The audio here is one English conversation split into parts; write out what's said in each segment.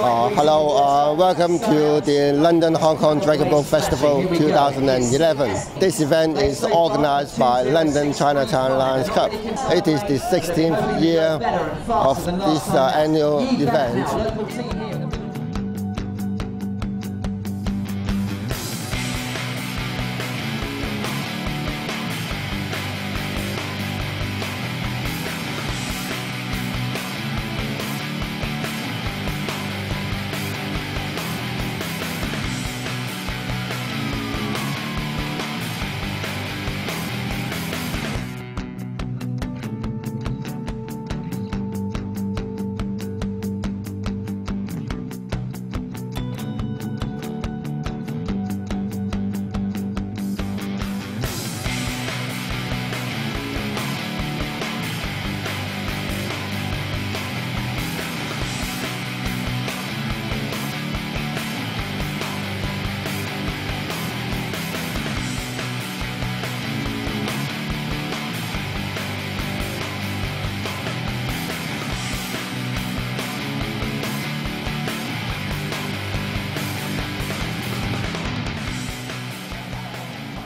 Hello, welcome to the London Hong Kong Dragon Boat Festival 2011. This event is organized by London Chinatown Lions Club. It is the 16th year of this annual event.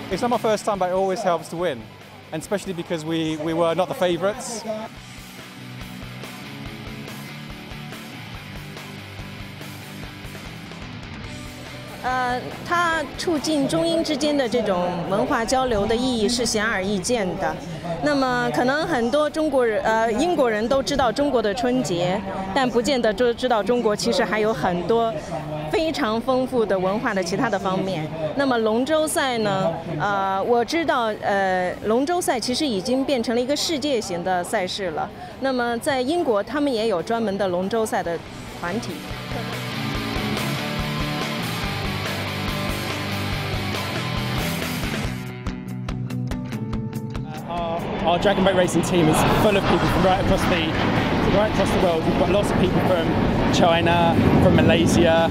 It's not my first time, but it always helps to win, and especially because we were not the favourites. 它促进中英之间的这种文化交流的意义是显而易见的。那么，可能很多英国人都知道中国的春节，但不见得都知道中国其实还有很多非常丰富的文化的其他的方面。那么龙舟赛呢？我知道，龙舟赛其实已经变成了一个世界型的赛事了。那么在英国，他们也有专门的龙舟赛的团体。 Our dragon boat racing team is full of people from right across the world. We've got lots of people from China, from Malaysia.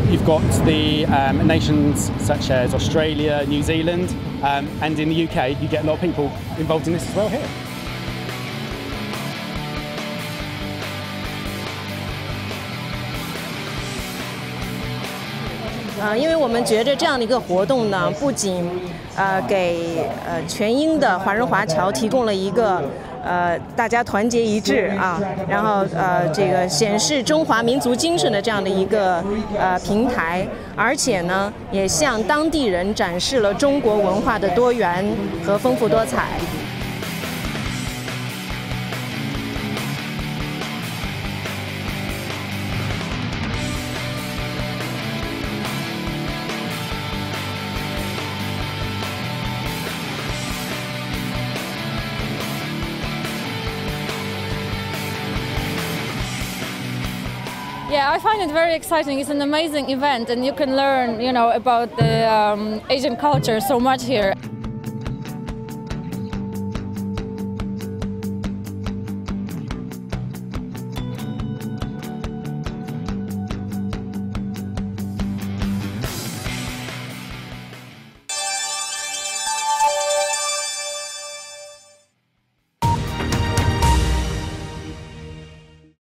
You've got the nations such as Australia, New Zealand, and in the UK you get a lot of people involved in this as well here. 因为我们觉着这样的一个活动呢，不仅给全英的华人华侨提供了一个大家团结一致啊，然后这个显示中华民族精神的这样的一个平台，而且呢，也向当地人展示了中国文化的多元和丰富多彩。 Yeah, I find it very exciting. It's an amazing event, and you can learn, about the Asian culture so much here.